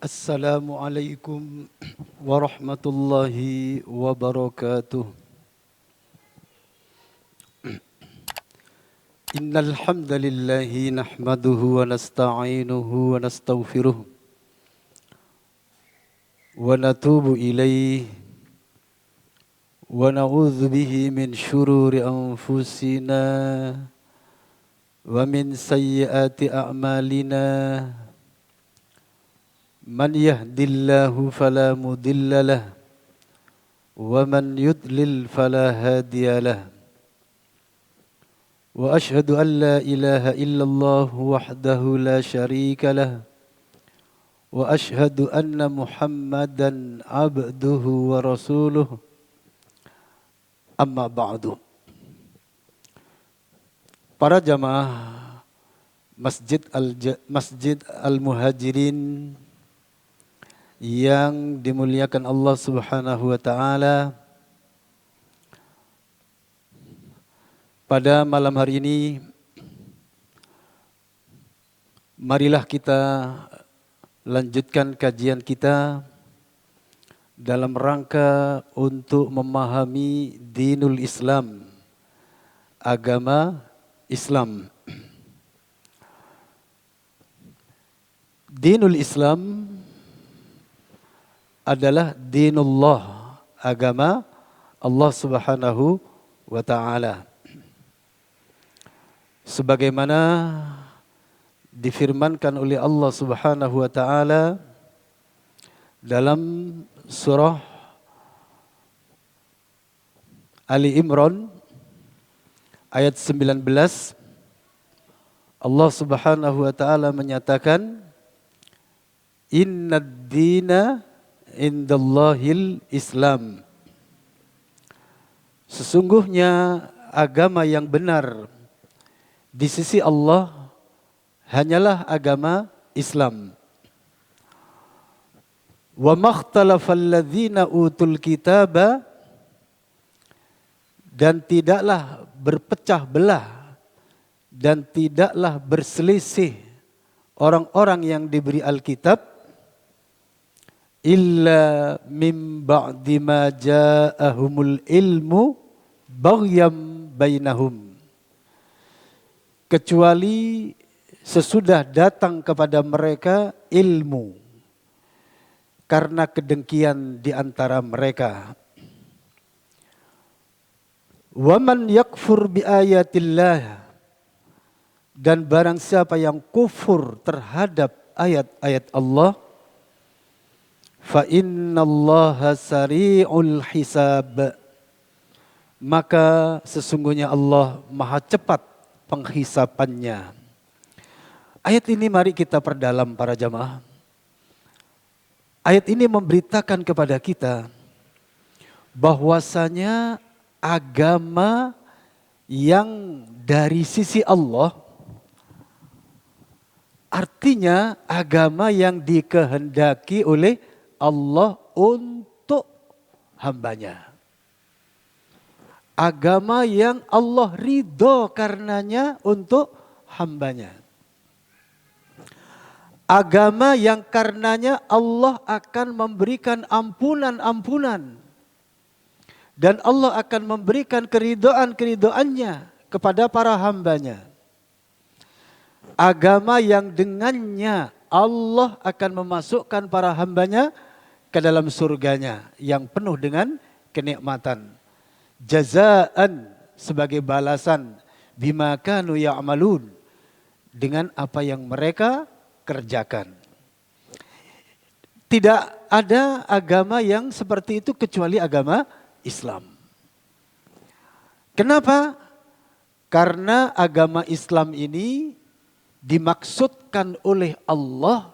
Assalamualaikum warahmatullahi wabarakatuh. Innal hamdalillahi nahmaduhu wa nasta'inuhu wa nastaghfiruh wa natubu ilaihi wa na'udzu bihi min syururi anfusina wa min sayyiati a'malina. Man yahdillahu fala mudilla lah wa man yudlil fala hadiya lah. Wa ashhadu an la ilaha illallah wahdahu la syarika lah wa ashhadu anna Muhammadan abduhu wa rasuluh. Amma ba'du. Para jamaah Masjid Al-Muhajirin yang dimuliakan Allah Subhanahu wa taala, pada malam hari ini marilah kita lanjutkan kajian kita dalam rangka untuk memahami dinul Islam, agama Islam. Dinul Islam adalah dinullah, agama Allah Subhanahu wa taala. Sebagaimana difirmankan oleh Allah Subhanahu wa taala dalam surah Ali Imran ayat 19, Allah Subhanahu wa taala menyatakan, innad dina indallahil Islam. Sesungguhnya agama yang benar di sisi Allah hanyalah agama Islam. Wa makhtalafal ladzina utul kitaba, dan tidaklah berpecah belah dan tidaklah berselisih orang-orang yang diberi Alkitab illa mim ba'di ma ja'ahumul ilmu baghyam bainahum, kecuali sesudah datang kepada mereka ilmu karena kedengkian di antara mereka. Wa man yakfur bi ayatillah, dan barang siapa yang kufur terhadap ayat-ayat Allah, fa innallaha sari'ul hisab, maka sesungguhnya Allah maha cepat penghisapannya. Ayat ini mari kita perdalam para jamaah. Ayat ini memberitakan kepada kita bahwasanya agama yang dari sisi Allah, artinya agama yang dikehendaki oleh Allah untuk hambanya. Agama yang Allah ridho karenanya untuk hambanya. Agama yang karenanya Allah akan memberikan ampunan-ampunan. Dan Allah akan memberikan keridhaan-keridhaannya kepada para hambanya. Agama yang dengannya Allah akan memasukkan para hambanya ke dalam surganya yang penuh dengan kenikmatan. Jazaan, sebagai balasan, bima kanu ya'malun, dengan apa yang mereka kerjakan. Tidak ada agama yang seperti itu kecuali agama Islam. Kenapa? Karena agama Islam ini dimaksudkan oleh Allah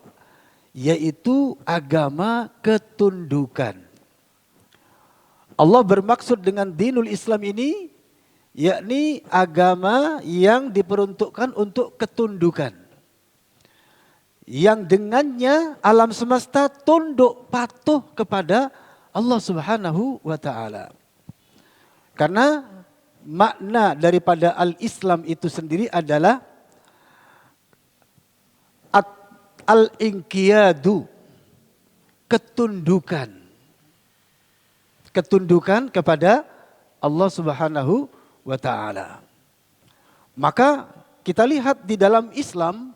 yaitu agama ketundukan. Allah bermaksud dengan dinul Islam ini yakni agama yang diperuntukkan untuk ketundukan. Yang dengannya alam semesta tunduk patuh kepada Allah Subhanahu wa taala. Karena makna daripada al-Islam itu sendiri adalah al-inqiyadu, ketundukan. Ketundukan kepada Allah Subhanahu wa ta'ala. Maka kita lihat di dalam Islam,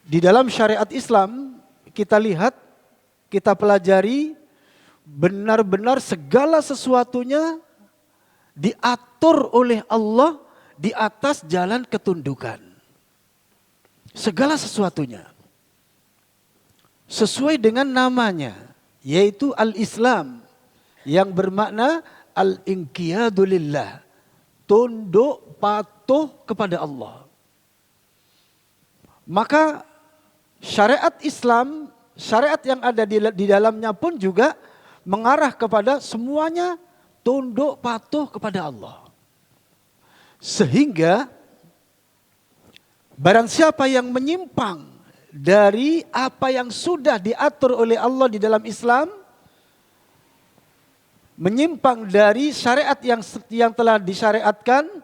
di dalam syariat Islam, kita lihat, kita pelajari benar-benar segala sesuatunya diatur oleh Allah di atas jalan ketundukan. Segala sesuatunya sesuai dengan namanya, yaitu al-Islam, yang bermakna al-inqiyadu lillah, tunduk patuh kepada Allah. Maka syariat Islam, syariat yang ada di dalamnya pun juga mengarah kepada semuanya tunduk patuh kepada Allah. Sehingga barang siapa yang menyimpang dari apa yang sudah diatur oleh Allah di dalam Islam, menyimpang dari syariat yang telah disyariatkan,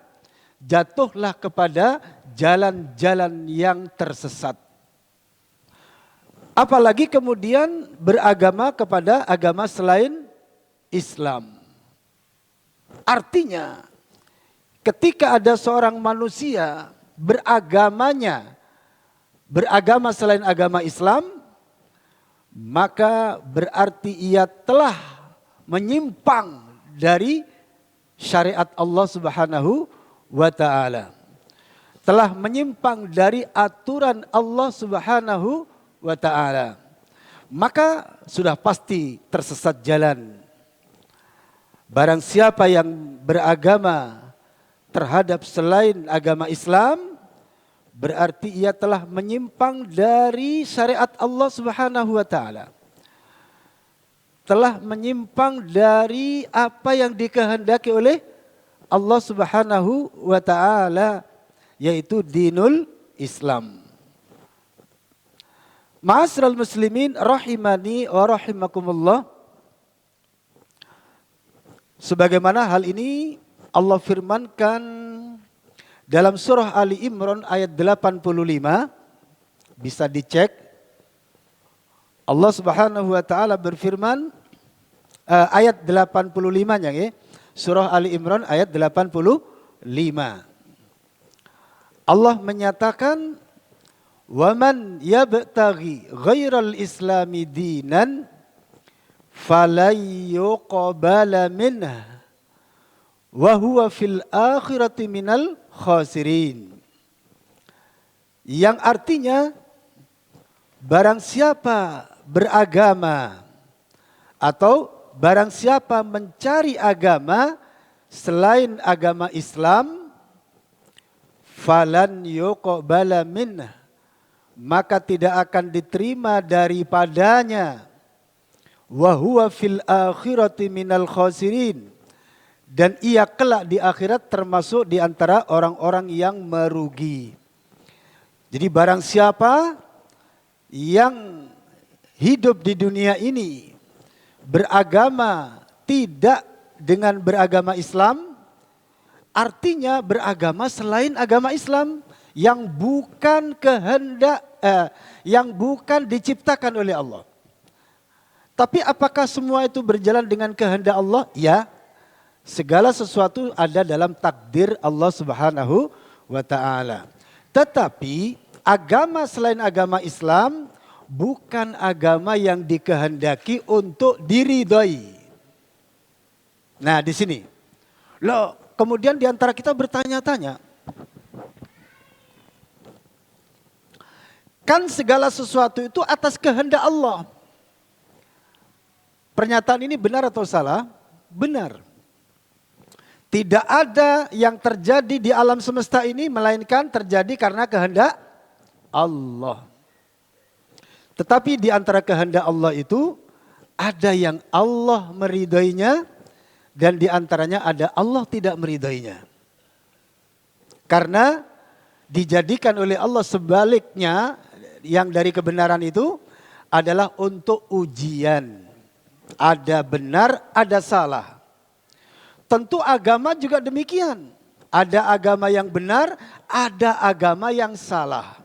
jatuhlah kepada jalan-jalan yang tersesat. Apalagi kemudian beragama kepada agama selain Islam. Artinya, ketika ada seorang manusia beragama selain agama Islam, maka berarti ia telah menyimpang dari syariat Allah Subhanahu wa ta'ala. Telah menyimpang dari aturan Allah Subhanahu wa ta'ala. Maka sudah pasti tersesat jalan. Barang siapa yang beragama terhadap selain agama Islam, berarti ia telah menyimpang dari syariat Allah Subhanahu wa ta'ala. Telah menyimpang dari apa yang dikehendaki oleh Allah Subhanahu wa ta'ala, yaitu dinul Islam. Ma'asyiral muslimin rahimani wa rahimakumullah. Sebagaimana hal ini Allah firmankan dalam surah Ali Imran ayat 85, bisa dicek. Allah Subhanahu wa ta'ala berfirman, ayat 85-nya ya. Surah Ali Imran ayat 85. Allah menyatakan, "Waman yabtaghi ghairal islami dinan falay yuqbala minhu wa huwa fil akhirati minal khasirin." Yang artinya, barang siapa beragama atau barang siapa mencari agama selain agama Islam, falan yuqbala minhu, maka tidak akan diterima daripadanya, wa huwa fil akhirati minal khasirin, dan ia kelak di akhirat termasuk di antara orang-orang yang merugi. Jadi barang siapa yang hidup di dunia ini beragama tidak dengan beragama Islam, artinya beragama selain agama Islam yang bukan yang bukan diciptakan oleh Allah. Tapi apakah semua itu berjalan dengan kehendak Allah? Ya. Segala sesuatu ada dalam takdir Allah Subhanahu wa ta'ala. Tetapi agama selain agama Islam bukan agama yang dikehendaki untuk diridhoi. Nah, di sini. Loh, kemudian di antara kita bertanya-tanya, kan segala sesuatu itu atas kehendak Allah. Pernyataan ini benar atau salah? Benar. Tidak ada yang terjadi di alam semesta ini melainkan terjadi karena kehendak Allah. Tetapi di antara kehendak Allah itu ada yang Allah meridainya dan di antaranya ada Allah tidak meridainya. Karena dijadikan oleh Allah sebaliknya, yang dari kebenaran itu adalah untuk ujian. Ada benar, ada salah. Tentu agama juga demikian. Ada agama yang benar, ada agama yang salah.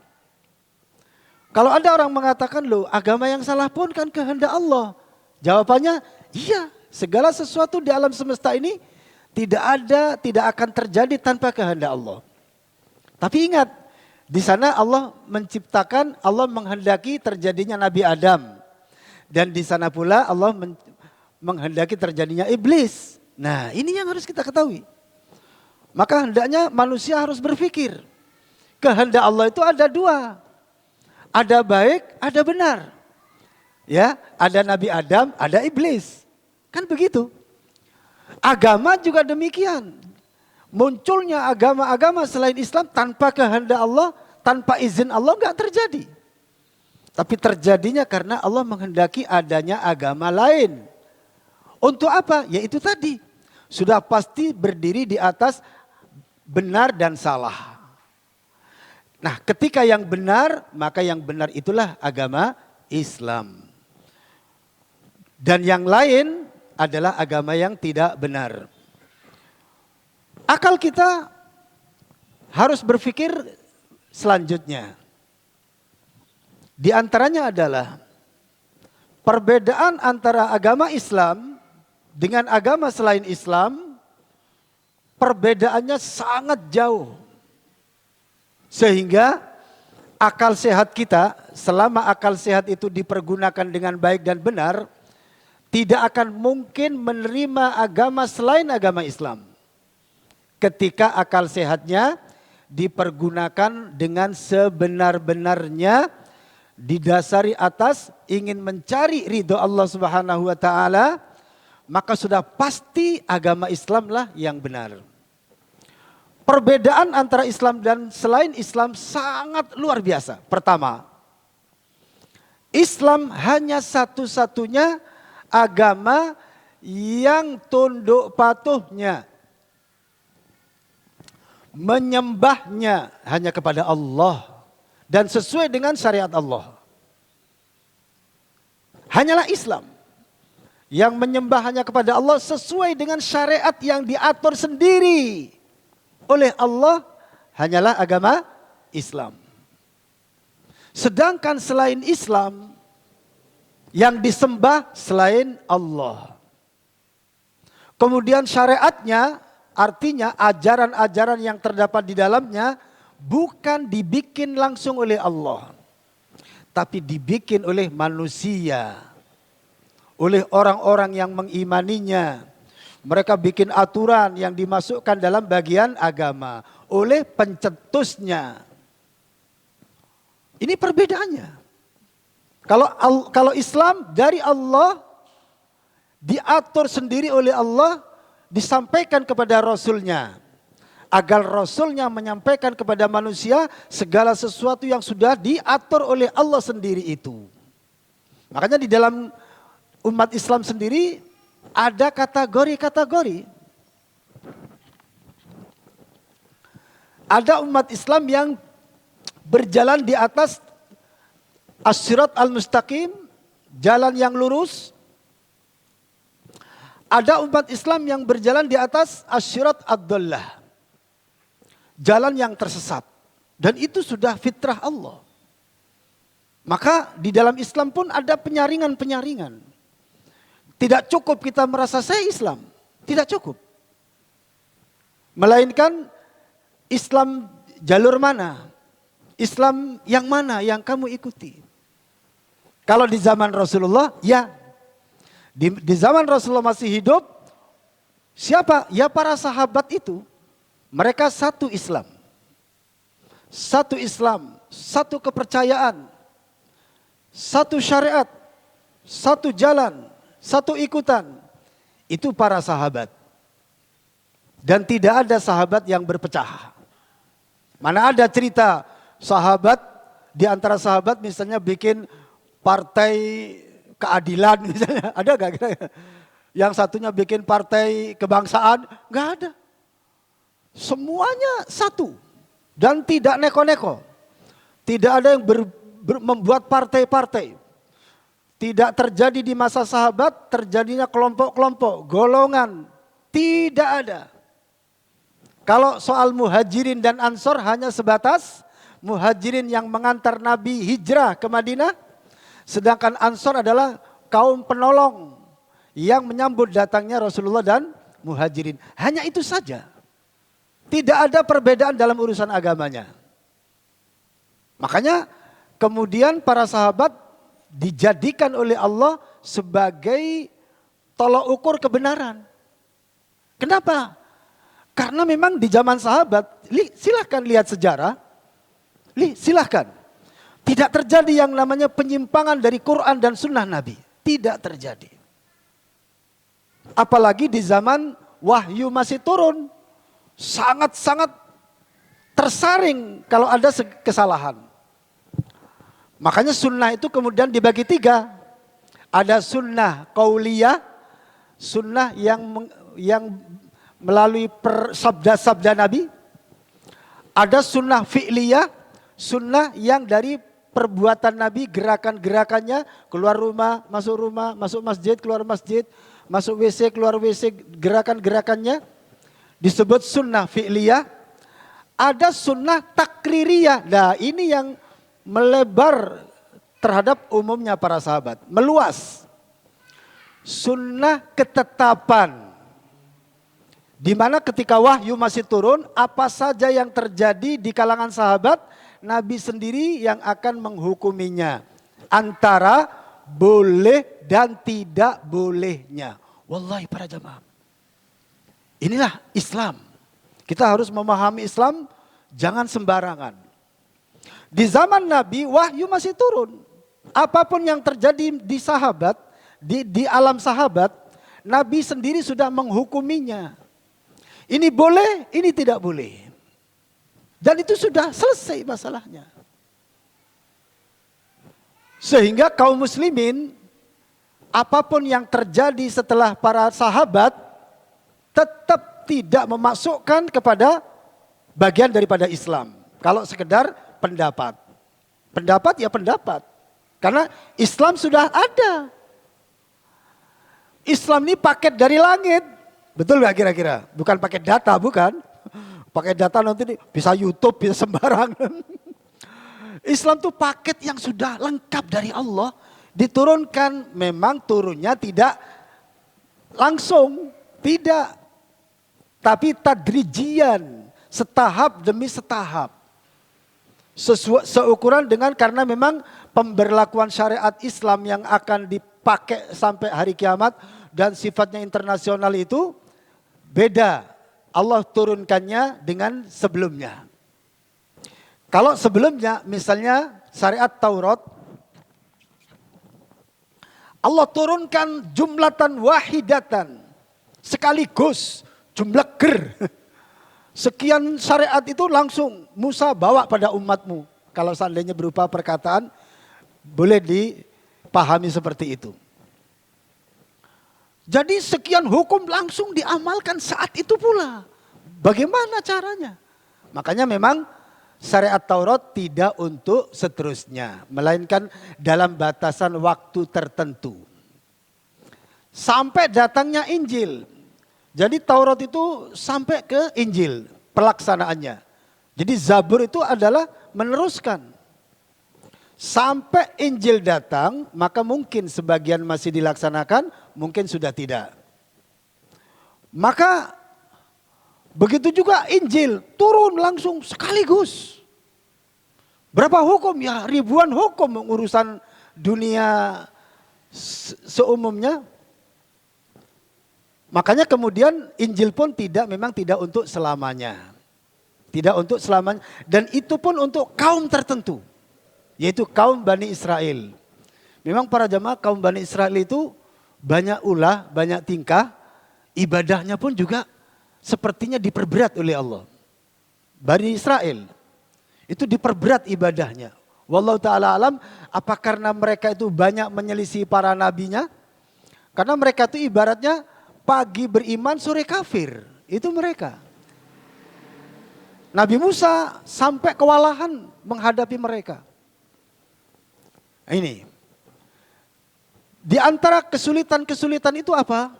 Kalau ada orang mengatakan, loh agama yang salah pun kan kehendak Allah. Jawabannya, iya, segala sesuatu di alam semesta ini tidak akan terjadi tanpa kehendak Allah. Tapi ingat, di sana Allah menciptakan, Allah menghendaki terjadinya Nabi Adam. Dan di sana pula Allah menghendaki terjadinya iblis. Nah, ini yang harus kita ketahui. Maka hendaknya manusia harus berpikir. Kehendak Allah itu ada dua. Ada baik, ada benar. Ya, ada Nabi Adam, ada iblis. Kan begitu. Agama juga demikian. Munculnya agama-agama selain Islam tanpa kehendak Allah, tanpa izin Allah enggak terjadi. Tapi terjadinya karena Allah menghendaki adanya agama lain. Untuk apa? Yaitu tadi. Sudah pasti berdiri di atas benar dan salah. Nah, ketika yang benar, maka yang benar itulah agama Islam. Dan yang lain adalah agama yang tidak benar. Akal kita harus berpikir selanjutnya. Di antaranya adalah perbedaan antara agama Islam dengan agama selain Islam, perbedaannya sangat jauh. Sehingga akal sehat kita, selama akal sehat itu dipergunakan dengan baik dan benar, tidak akan mungkin menerima agama selain agama Islam. Ketika akal sehatnya dipergunakan dengan sebenar-benarnya, didasari atas ingin mencari ridho Allah Subhanahu wa taala, maka sudah pasti agama Islamlah yang benar. Perbedaan antara Islam dan selain Islam sangat luar biasa. Pertama, Islam hanya satu-satunya agama yang tunduk patuhnya, menyembahnya hanya kepada Allah dan sesuai dengan syariat Allah. Hanyalah Islam yang menyembah hanya kepada Allah sesuai dengan syariat yang diatur sendiri oleh Allah, hanyalah agama Islam. Sedangkan selain Islam, yang disembah selain Allah. Kemudian syariatnya, artinya ajaran-ajaran yang terdapat di dalamnya bukan dibikin langsung oleh Allah, tapi dibikin oleh manusia, oleh orang-orang yang mengimaninya. Mereka bikin aturan yang dimasukkan dalam bagian agama oleh pencetusnya. Ini perbedaannya. Kalau Islam dari Allah, diatur sendiri oleh Allah, disampaikan kepada Rasulnya. Agar Rasulnya menyampaikan kepada manusia segala sesuatu yang sudah diatur oleh Allah sendiri itu. Makanya di dalam umat Islam sendiri ada kategori-kategori. Ada umat Islam yang berjalan di atas as-sirat al-mustaqim, jalan yang lurus. Ada umat Islam yang berjalan di atas as-sirat ad-dallah, jalan yang tersesat. Dan itu sudah fitrah Allah. Maka di dalam Islam pun ada penyaringan-penyaringan. Tidak cukup kita merasa saya Islam. Tidak cukup. Melainkan Islam jalur mana? Islam yang mana yang kamu ikuti? Kalau di zaman Rasulullah, ya. Di zaman Rasulullah masih hidup, siapa? Ya para sahabat itu. Mereka satu Islam. Satu Islam, satu kepercayaan, satu syariat, satu jalan, satu ikutan. Itu para sahabat. Dan tidak ada sahabat yang berpecah. Mana ada cerita sahabat, di antara sahabat misalnya bikin partai keadilan misalnya. Ada gak kira-kira? Yang satunya bikin partai kebangsaan. Gak ada. Semuanya satu. Dan tidak neko-neko. Tidak ada yang membuat partai-partai. Tidak terjadi di masa sahabat, terjadinya kelompok-kelompok, golongan. Tidak ada. Kalau soal muhajirin dan ansor hanya sebatas Muhajirin yang mengantar Nabi hijrah ke Madinah, sedangkan Ansor adalah kaum penolong yang menyambut datangnya Rasulullah dan Muhajirin. Hanya itu saja. Tidak ada perbedaan dalam urusan agamanya. Makanya kemudian para sahabat dijadikan oleh Allah sebagai tolok ukur kebenaran. Kenapa? Karena memang di zaman sahabat, silahkan lihat sejarah, silahkan. Tidak terjadi yang namanya penyimpangan dari Quran dan sunnah Nabi. Tidak terjadi. Apalagi di zaman wahyu masih turun. Sangat-sangat tersaring kalau ada kesalahan. Makanya sunnah itu kemudian dibagi 3. Ada sunnah qauliyah, sunnah yang melalui sabda-sabda Nabi. Ada sunnah fi'liyah, sunnah yang dari perbuatan Nabi, gerakan-gerakannya, keluar rumah, masuk masjid, keluar masjid, masuk WC, keluar WC, gerakan-gerakannya disebut sunnah fi'liyah. Ada sunnah takririyah. Nah, ini yang melebar terhadap umumnya para sahabat, meluas. Sunnah ketetapan, di mana ketika wahyu masih turun, apa saja yang terjadi di kalangan sahabat, Nabi sendiri yang akan menghukuminya. Antara boleh dan tidak bolehnya. Wallahi para jamaah. Inilah Islam. Kita harus memahami Islam, jangan sembarangan. Di zaman Nabi, wahyu masih turun. Apapun yang terjadi di sahabat, di alam sahabat, Nabi sendiri sudah menghukuminya. Ini boleh, ini tidak boleh. Dan itu sudah selesai masalahnya. Sehingga kaum muslimin, apapun yang terjadi setelah para sahabat, tetap tidak memasukkan kepada bagian daripada Islam. Kalau sekedar pendapat. Pendapat ya pendapat. Karena Islam sudah ada. Islam ini paket dari langit. Betul gak kira-kira? Bukan paket data, bukan. Pakai data nanti bisa YouTube, bisa sembarangan. Islam itu paket yang sudah lengkap dari Allah. Diturunkan, memang turunnya tidak langsung. Tidak. Tapi tadrijian. Setahap demi setahap. Seukuran dengan karena memang pemberlakuan syariat Islam yang akan dipakai sampai hari kiamat. Dan sifatnya internasional itu beda. Allah turunkannya dengan sebelumnya. Kalau sebelumnya misalnya syariat Taurat, Allah turunkan jumlatan wahidatan. Sekaligus jumlah ger. Sekian syariat itu langsung Musa bawa pada umatmu. Kalau seandainya berupa perkataan boleh dipahami seperti itu. Jadi sekian hukum langsung diamalkan saat itu pula. Bagaimana caranya? Makanya memang syariat Taurat tidak untuk seterusnya. Melainkan dalam batasan waktu tertentu. Sampai datangnya Injil. Jadi Taurat itu sampai ke Injil pelaksanaannya. Jadi Zabur itu adalah meneruskan. Sampai Injil datang, maka mungkin sebagian masih dilaksanakan, mungkin sudah tidak. Maka begitu juga Injil turun langsung sekaligus. Berapa hukum? Ya ribuan hukum urusan dunia seumumnya. Makanya kemudian Injil pun memang tidak untuk selamanya. Tidak untuk selamanya. Dan itu pun untuk kaum tertentu. Yaitu kaum Bani Israel. Memang para jamaah kaum Bani Israel itu banyak ulah, banyak tingkah. Ibadahnya pun juga sepertinya diperberat oleh Allah. Bani Israel itu diperberat ibadahnya. Wallahu ta'ala alam, apa karena mereka itu banyak menyelisih para nabinya? Karena mereka itu ibaratnya pagi beriman, sore kafir. Itu mereka. Nabi Musa sampai kewalahan menghadapi mereka. Ini. Di antara kesulitan-kesulitan itu apa?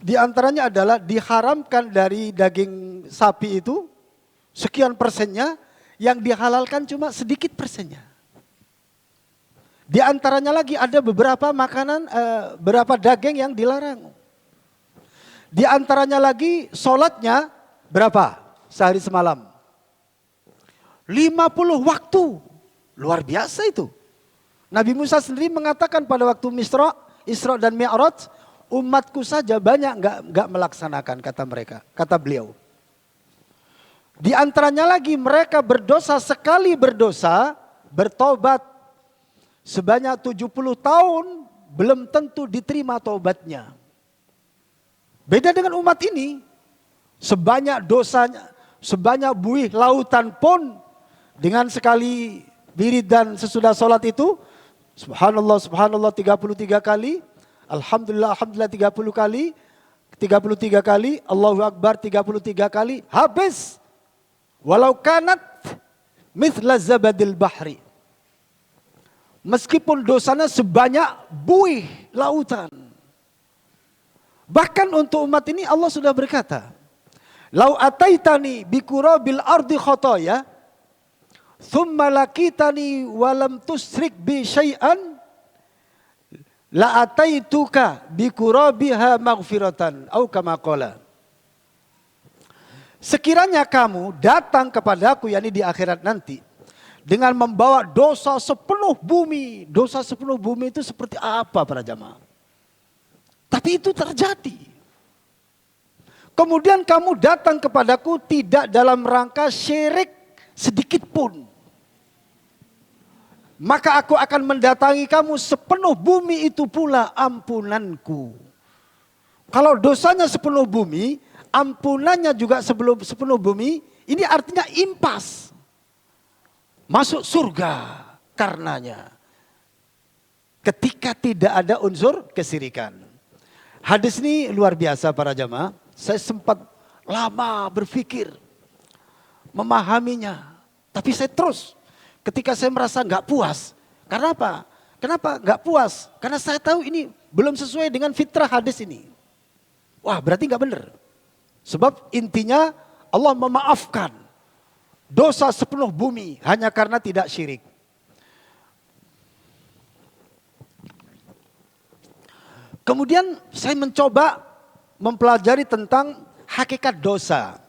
Di antaranya adalah diharamkan dari daging sapi itu sekian persennya yang dihalalkan cuma sedikit persennya. Di antaranya lagi ada beberapa makanan, beberapa daging yang dilarang. Di antaranya lagi sholatnya berapa sehari semalam? 50 waktu. Luar biasa itu. Nabi Musa sendiri mengatakan pada waktu Isra dan Mi'raj, umatku saja banyak enggak melaksanakan, kata beliau. Di antaranya lagi mereka berdosa, sekali berdosa, bertobat sebanyak 70 tahun belum tentu diterima taubatnya. Beda dengan umat ini, sebanyak dosanya, sebanyak buih lautan pun dengan sekali wirid dan sesudah sholat itu, subhanallah, subhanallah 33 kali, alhamdulillah, alhamdulillah 30 kali, 33 kali, Allahu Akbar 33 kali, habis. Walau kanat mithla zabadil bahri. Meskipun dosanya sebanyak buih lautan. Bahkan untuk umat ini Allah sudah berkata, "Lau ataitani bikurabil ardi khotoya, thumma lakitani walam tusrik bi syai'an, la ataituka bikurabiha maghfiratan." Au kama qala. Sekiranya kamu datang kepadaku, yakni di akhirat nanti, dengan membawa dosa sepenuh bumi. Dosa sepenuh bumi itu seperti apa para jamaah? Tapi itu terjadi. Kemudian kamu datang kepadaku tidak dalam rangka syirik sedikit pun. Maka aku akan mendatangi kamu sepenuh bumi itu pula ampunanku. Kalau dosanya sepenuh bumi, ampunannya juga sepenuh bumi, ini artinya impas. Masuk surga karenanya. Ketika tidak ada unsur kesyirikan. Hadis ini luar biasa para jamaah. Saya sempat lama berpikir, memahaminya. Tapi saya terus, ketika saya merasa nggak puas. Karena apa? Kenapa nggak puas? Karena saya tahu ini belum sesuai dengan fitrah hadis ini. Wah, berarti nggak benar. Sebab intinya Allah memaafkan dosa sepenuh bumi hanya karena tidak syirik. Kemudian saya mencoba mempelajari tentang hakikat dosa.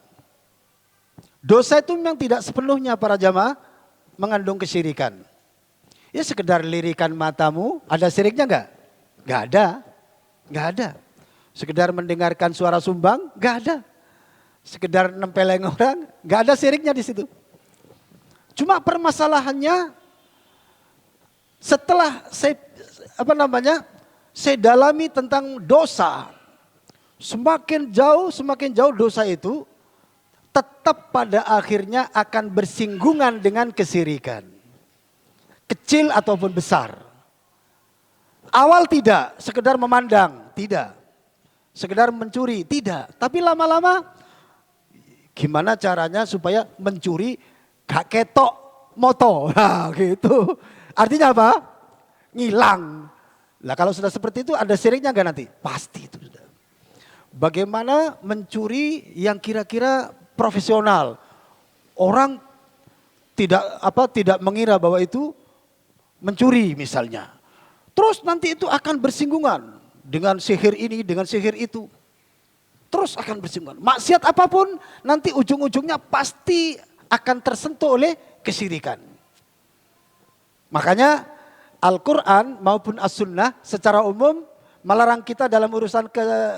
Dosa itu memang tidak sepenuhnya para jamaah mengandung kesyirikan. Ya sekedar lirikan matamu, ada syiriknya enggak? Enggak ada. Enggak ada. Sekedar mendengarkan suara sumbang, enggak ada. Sekedar nempeleng orang, enggak ada syiriknya di situ. Cuma permasalahannya setelah saya dalami tentang dosa. Semakin jauh dosa itu tetap pada akhirnya akan bersinggungan dengan kesyirikan. Kecil ataupun besar. Awal tidak, sekedar memandang, tidak. Sekedar mencuri, tidak. Tapi lama-lama gimana caranya supaya mencuri gak ketok moto. Nah gitu. Artinya apa? Ngilang. Lah kalau sudah seperti itu ada syiriknya enggak nanti? Pasti itu sudah. Bagaimana mencuri yang kira-kira profesional? Orang tidak mengira bahwa itu mencuri misalnya. Terus nanti itu akan bersinggungan dengan sihir ini, dengan sihir itu. Terus akan bersinggungan. Maksiat apapun nanti ujung-ujungnya pasti akan tersentuh oleh kesyirikan. Makanya Al-Quran maupun As-Sunnah secara umum melarang kita dalam urusan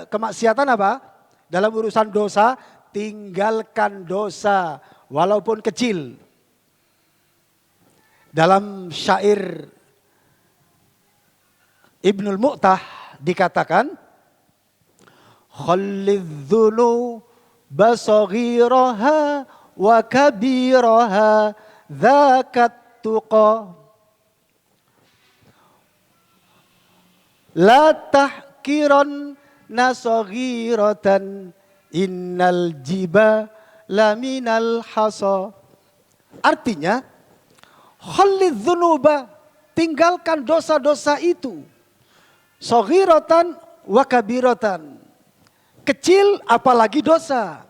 kemaksiatan apa? Dalam urusan dosa, tinggalkan dosa walaupun kecil. Dalam syair Ibnul Mu'tah dikatakan, khallidz dzunuba saghiraha wa kabiraha dzakat tuqa. La tahkiran nasaghiratan innal jiba laminal hasa. Artinya, khallidz dzunuba, tinggalkan dosa-dosa itu. Saghiratan wa kabiratan. Kecil apalagi dosa.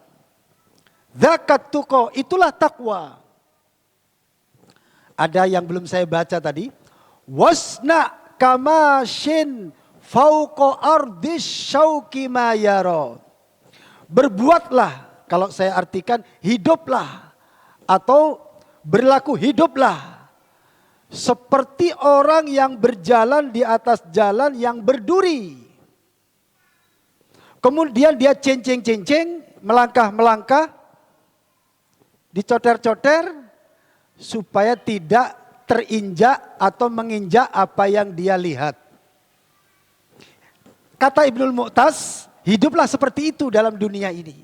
Dzakat tuqa, itulah takwa. Ada yang belum saya baca tadi. Wasna kamashin fauqa ardis syauki ma yara. Berbuatlah, kalau saya artikan hiduplah atau berlaku hiduplah seperti orang yang berjalan di atas jalan yang berduri. Kemudian dia cenceng-cenceng, melangkah-melangkah, dicoter-coter supaya tidak terinjak atau menginjak apa yang dia lihat. Kata Ibnul Mu'taz, hiduplah seperti itu dalam dunia ini.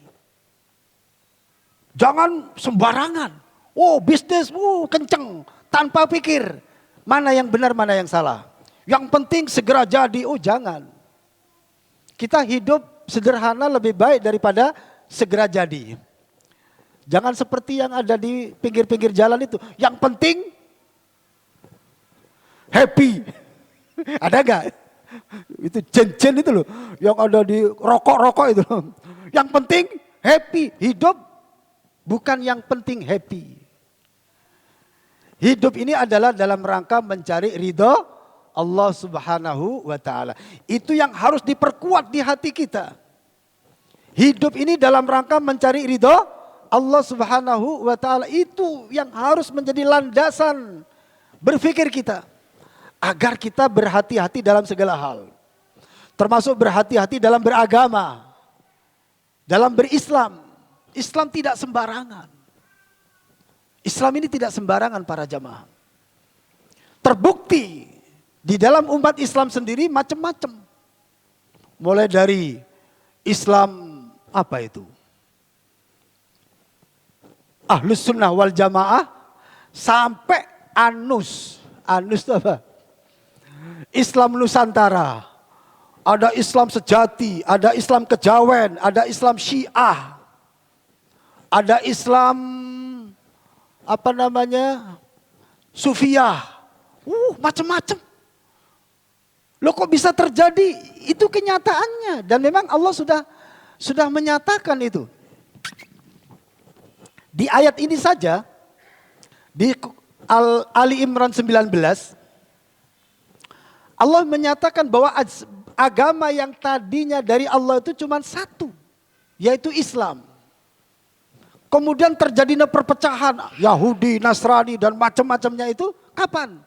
Jangan sembarangan. Oh, bisnis, kenceng, tanpa pikir mana yang benar, mana yang salah. Yang penting segera jadi. Oh, jangan. Kita hidup sederhana lebih baik daripada segera jadi. Jangan seperti yang ada di pinggir-pinggir jalan itu. Yang penting happy. Ada gak? Itu jen-jen itu loh. Yang ada di rokok-rokok itu loh. Yang penting happy. Hidup bukan yang penting happy. Hidup ini adalah dalam rangka mencari ridho Allah Subhanahu wa ta'ala. Itu yang harus diperkuat di hati kita. Hidup ini dalam rangka mencari ridho Allah Subhanahu wa ta'ala. Itu yang harus menjadi landasan berpikir kita. Agar kita berhati-hati dalam segala hal. Termasuk berhati-hati dalam beragama. Dalam berislam. Islam tidak sembarangan. Islam ini tidak sembarangan para jamaah. Terbukti di dalam umat Islam sendiri macam-macam. Mulai dari Islam apa itu? Ahlus sunnah wal jamaah sampai anus. Anus itu apa? Islam Nusantara. Ada Islam sejati, ada Islam kejawen, ada Islam Syiah. Ada Islam apa namanya? Sufiyah. Macam-macam. Loh kok bisa terjadi? Itu kenyataannya dan memang Allah sudah menyatakan itu. Di ayat ini saja di Ali Imran 19 Allah menyatakan bahwa agama yang tadinya dari Allah itu cuma satu, yaitu Islam. Kemudian terjadinya perpecahan Yahudi, Nasrani dan macam-macamnya itu kapan?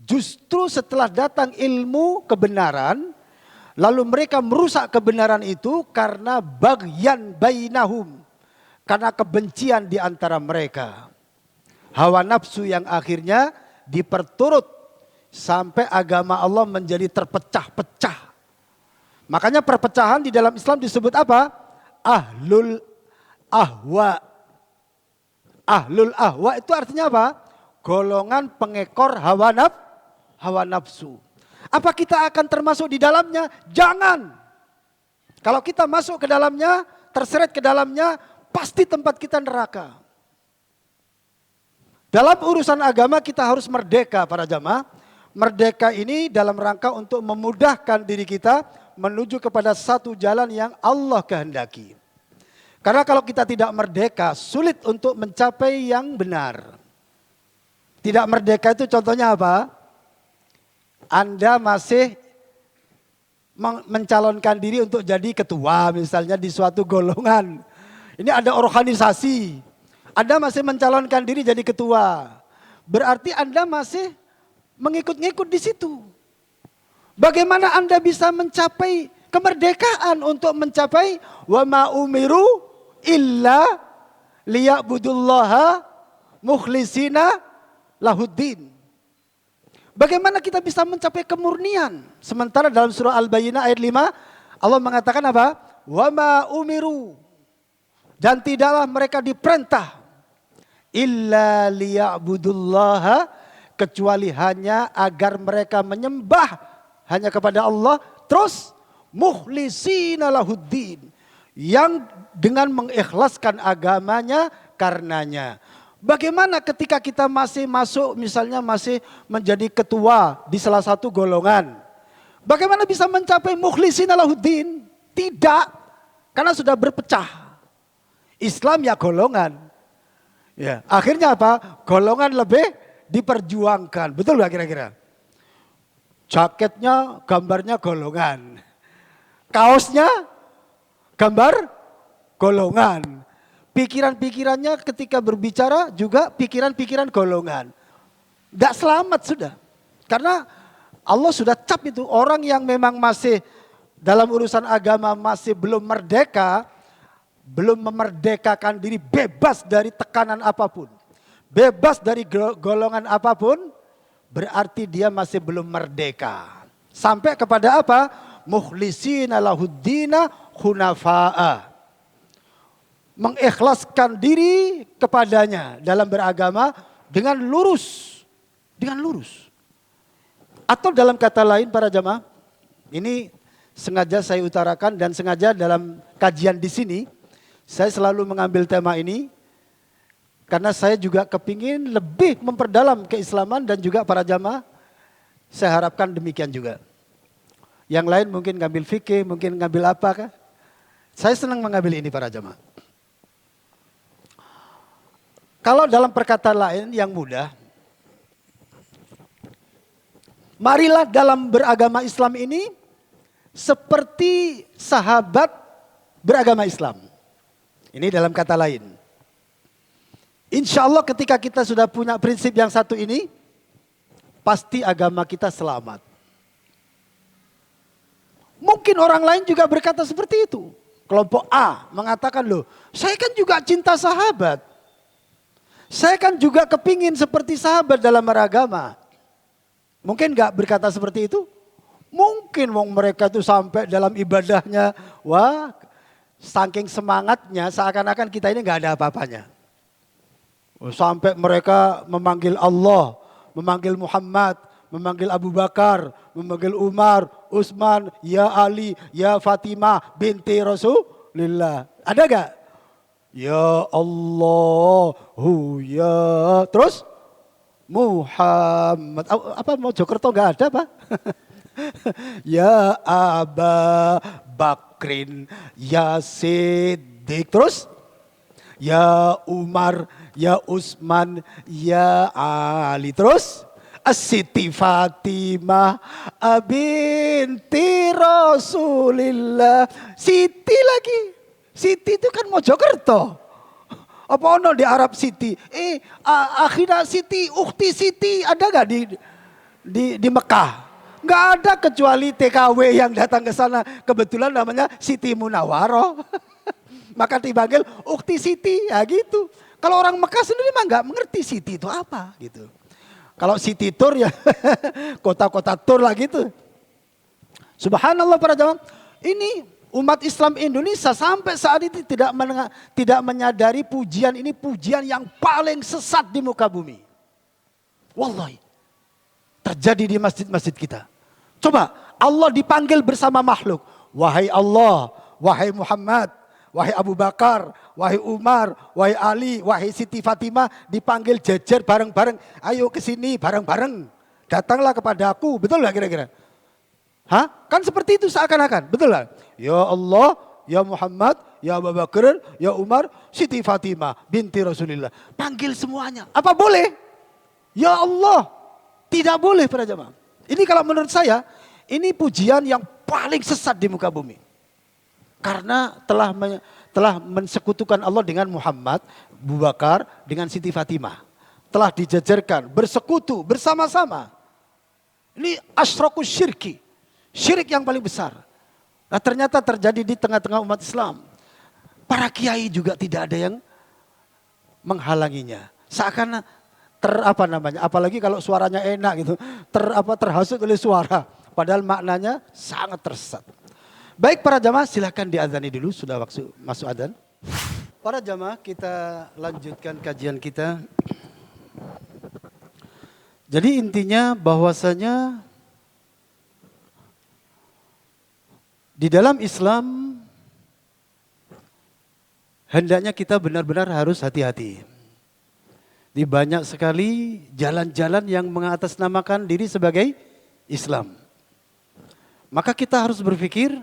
Justru setelah datang ilmu kebenaran, lalu mereka merusak kebenaran itu karena baghyan bainahum, karena kebencian di antara mereka. Hawa nafsu yang akhirnya diperturut sampai agama Allah menjadi terpecah-pecah. Makanya perpecahan di dalam Islam disebut apa? Ahlul ahwa. Ahlul ahwa itu artinya apa? Golongan pengekor hawa nafsu. Apa kita akan termasuk di dalamnya? Jangan. Kalau kita masuk ke dalamnya, terseret ke dalamnya, pasti tempat kita neraka. Dalam urusan agama kita harus merdeka para jamaah. Merdeka ini dalam rangka untuk memudahkan diri kita menuju kepada satu jalan yang Allah kehendaki. Karena kalau kita tidak merdeka, sulit untuk mencapai yang benar. Tidak merdeka itu contohnya apa? Anda masih mencalonkan diri untuk jadi ketua misalnya di suatu golongan. Ini ada organisasi. Anda masih mencalonkan diri jadi ketua. Berarti Anda masih mengikut-ngikut di situ. Bagaimana Anda bisa mencapai kemerdekaan untuk mencapai wa ma umiru illa liya'budullaha mukhlisina lahuddin. Bagaimana kita bisa mencapai kemurnian? Sementara dalam surah Al-Bayyinah ayat 5 Allah mengatakan apa? Wa ma umiru, dan tidaklah mereka diperintah illa liya'budullaha, kecuali hanya agar mereka menyembah hanya kepada Allah, terus mukhlisina lahuddin, yang dengan mengikhlaskan agamanya karenanya. Bagaimana ketika kita masih masuk misalnya masih menjadi ketua di salah satu golongan? Bagaimana bisa mencapai mukhlisina lahuddin? Tidak, karena sudah berpecah. Islam ya golongan. Ya, akhirnya apa? Golongan lebih diperjuangkan. Betul nggak kira-kira? Jaketnya gambarnya golongan. Kaosnya gambar golongan. Pikiran-pikirannya ketika berbicara juga pikiran-pikiran golongan. Tidak selamat sudah. Karena Allah sudah cap itu. Orang yang memang masih dalam urusan agama masih belum merdeka. Belum memerdekakan diri bebas dari tekanan apapun. Bebas dari golongan apapun. Berarti dia masih belum merdeka. Sampai kepada apa? Mukhlisina lahuddina hunafa'a. Mengikhlaskan diri kepadanya dalam beragama dengan lurus. Dengan lurus. Atau dalam kata lain para jamaah, ini sengaja saya utarakan dan sengaja dalam kajian di sini, saya selalu mengambil tema ini karena saya juga kepingin lebih memperdalam keislaman dan juga para jamaah, saya harapkan demikian juga. Yang lain mungkin ngambil fikih, mungkin ngambil apa kah? Saya senang mengambil ini para jamaah. Kalau dalam perkataan lain yang mudah, marilah dalam beragama Islam ini seperti sahabat beragama Islam. Ini dalam kata lain. Insya Allah ketika kita sudah punya prinsip yang satu ini, pasti agama kita selamat. Mungkin orang lain juga berkata seperti itu. Kelompok A mengatakan, loh saya kan juga cinta sahabat. Saya kan juga kepingin seperti sahabat dalam beragama. Mungkin gak berkata seperti itu? Mungkin wong mereka itu sampai dalam ibadahnya, wah saking semangatnya seakan-akan kita ini gak ada apa-apanya. Sampai mereka memanggil Allah, memanggil Muhammad, memanggil Abu Bakar, memanggil Umar, Utsman, ya Ali, ya Fatimah binti Rasulullah. Ada gak? Ya Allahu ya. Terus Muhammad. Apa Mojokerto gak ada Pak? Ya Aba Bakrin, ya Siddiq. Terus ya Umar, ya Utsman, ya Ali. Terus Siti Fatimah binti Rasulillah. Siti lagi. Siti itu kan Mojokerto. Apa ono di Arab Siti? Akhirnya Siti, Ukhti Siti ada gak di Mekah? Gak ada kecuali TKW yang datang ke sana. Kebetulan namanya Siti Munawaroh. Maka dipanggil Ukhti Siti, ya gitu. Kalau orang Mekah sendiri mah nggak mengerti Siti itu apa gitu. Kalau City Tour ya kota-kota tour lah gitu. Subhanallah para jamaah, ini umat Islam Indonesia sampai saat ini tidak menyadari pujian ini pujian yang paling sesat di muka bumi. Wallahi terjadi di masjid-masjid kita. Coba Allah dipanggil bersama makhluk. Wahai Allah, wahai Muhammad, wahai Abu Bakar, wahai Umar, wahai Ali, wahai Siti Fatimah dipanggil jejer bareng-bareng. Ayo ke sini bareng-bareng. Datanglah kepada aku. Betul gak kira-kira? Hah? Kan seperti itu seakan-akan. Betul gak? Ya Allah, ya Muhammad, ya Abu Bakar, ya Umar, Siti Fatimah binti Rasulullah. Panggil semuanya. Apa boleh? Ya Allah. Tidak boleh para jamaah. Ini kalau menurut saya, ini pujian yang paling sesat di muka bumi. Karena telah mensekutukan Allah dengan Muhammad, Abu Bakar, dengan Siti Fatimah. Telah dijajarkan, bersekutu, bersama-sama. Ini asyrakus syirki. Syirik yang paling besar. Nah ternyata terjadi di tengah-tengah umat Islam. Para kiai juga tidak ada yang menghalanginya. Seakan apalagi kalau suaranya enak gitu, terhasut oleh suara. Padahal maknanya sangat tersesat. Baik para jamaah silakan diadzani dulu, sudah waktu masuk adzan. Para jamaah kita lanjutkan kajian kita. Jadi intinya bahwasanya di dalam Islam hendaknya kita benar-benar harus hati-hati. Di banyak sekali jalan-jalan yang mengatasnamakan diri sebagai Islam. Maka kita harus berpikir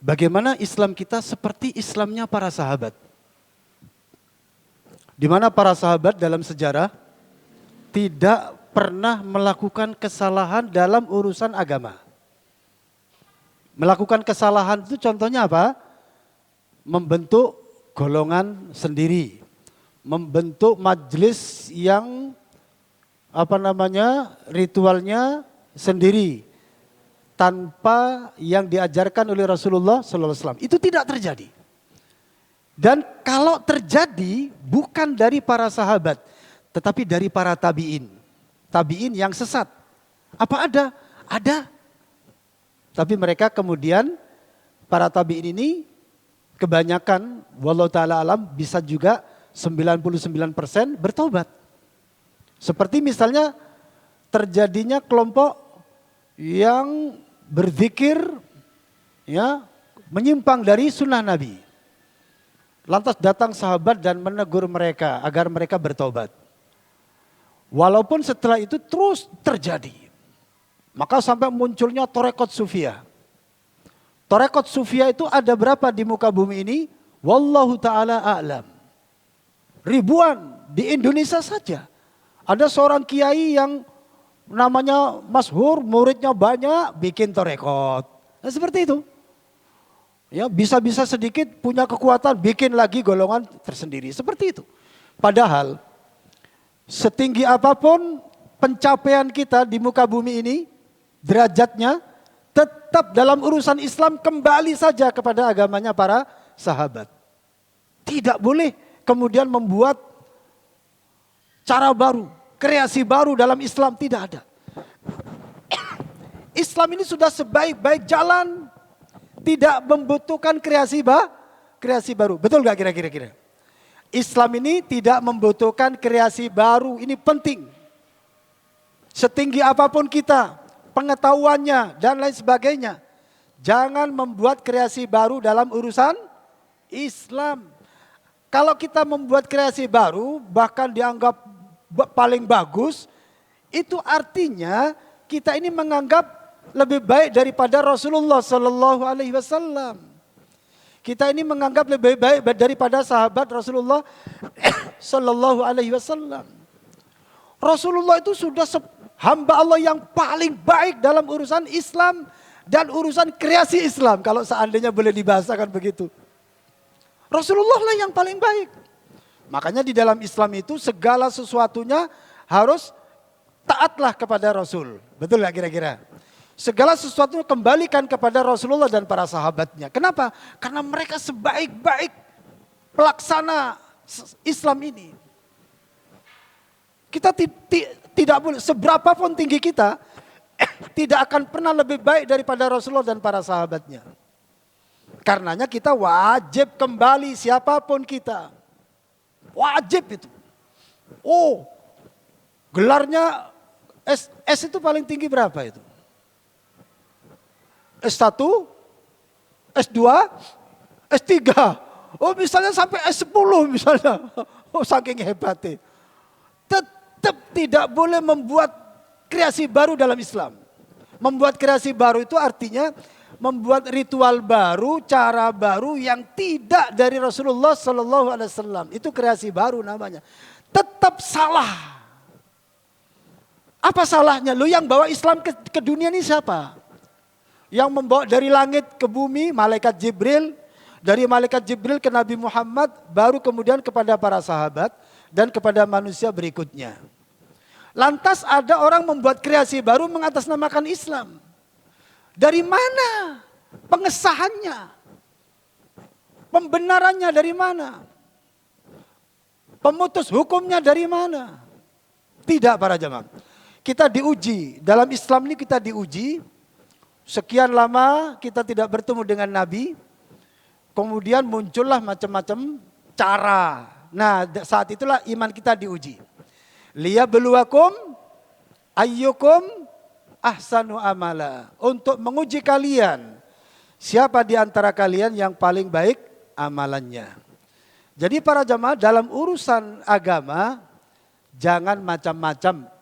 bagaimana Islam kita seperti Islamnya para sahabat. Di mana para sahabat dalam sejarah tidak pernah melakukan kesalahan dalam urusan agama. Melakukan kesalahan itu contohnya apa? Membentuk golongan sendiri, membentuk majelis yang ritualnya sendiri tanpa yang diajarkan oleh Rasulullah SAW. Itu tidak terjadi. Dan kalau terjadi bukan dari para sahabat, tetapi dari para tabi'in. Tabi'in yang sesat. Apa ada? Ada. Tapi mereka kemudian, para tabi'in ini kebanyakan, wallahu ta'ala alam, bisa juga 99% bertobat. Seperti misalnya terjadinya kelompok yang berzikir ya menyimpang dari sunnah Nabi. Lantas datang sahabat dan menegur mereka agar mereka bertobat. Walaupun setelah itu terus terjadi. Maka sampai munculnya Torekot Sufia. Torekot Sufia itu ada berapa di muka bumi ini? Wallahu ta'ala a'lam. Ribuan di Indonesia saja. Ada seorang kiai yang namanya masyhur, muridnya banyak, bikin torekot. Nah, seperti itu. Ya, bisa-bisa sedikit punya kekuatan, bikin lagi golongan tersendiri. Seperti itu. Padahal setinggi apapun pencapaian kita di muka bumi ini, derajatnya tetap dalam urusan Islam kembali saja kepada agamanya para sahabat. Tidak boleh kemudian membuat cara baru, kreasi baru dalam Islam, tidak ada. Islam ini sudah sebaik-baik jalan, tidak membutuhkan kreasi baru. Betul gak kira-kira? Islam ini tidak membutuhkan kreasi baru, ini penting. Setinggi apapun kita, pengetahuannya dan lain sebagainya, jangan membuat kreasi baru dalam urusan Islam. Kalau kita membuat kreasi baru, bahkan dianggap paling bagus, itu artinya kita ini menganggap lebih baik daripada Rasulullah Sallallahu Alaihi Wasallam. Kita ini menganggap lebih baik daripada sahabat Rasulullah Sallallahu Alaihi Wasallam. Rasulullah itu sudah hamba Allah yang paling baik dalam urusan Islam dan urusan kreasi Islam. Kalau seandainya boleh dibahasakan begitu. Rasulullah lah yang paling baik. Makanya di dalam Islam itu segala sesuatunya harus taatlah kepada Rasul. Betul gak kira-kira? Segala sesuatunya kembalikan kepada Rasulullah dan para sahabatnya. Kenapa? Karena mereka sebaik-baik pelaksana Islam ini. Kita tidak boleh, seberapapun tinggi kita, tidak akan pernah lebih baik daripada Rasulullah dan para sahabatnya. Karenanya kita wajib kembali siapapun kita. Wajib itu. Oh, gelarnya S itu paling tinggi berapa itu? S1, S2, S3. Oh misalnya sampai S10 misalnya. Oh saking hebatnya. Tetap tidak boleh membuat kreasi baru dalam Islam. Membuat kreasi baru itu artinya membuat ritual baru, cara baru yang tidak dari Rasulullah Sallallahu Alaihi Wasallam. Itu kreasi baru namanya. Tetap salah. Apa salahnya? Lo yang bawa Islam ke dunia ini siapa? Yang membawa dari langit ke bumi, malaikat Jibril. Dari malaikat Jibril ke Nabi Muhammad, baru kemudian kepada para sahabat dan kepada manusia berikutnya. Lantas ada orang membuat kreasi baru mengatasnamakan Islam. Dari mana pengesahannya? Pembenarannya dari mana? Pemutus hukumnya dari mana? Tidak para jemaah. Kita diuji, dalam Islam ini kita diuji. Sekian lama kita tidak bertemu dengan Nabi. Kemudian muncullah macam-macam cara. Nah saat itulah iman kita diuji. Liyabluwakum ayyukum ahsanu amala. Untuk menguji kalian. Siapa di antara kalian yang paling baik amalannya. Jadi para jamaah dalam urusan agama. Jangan macam-macam.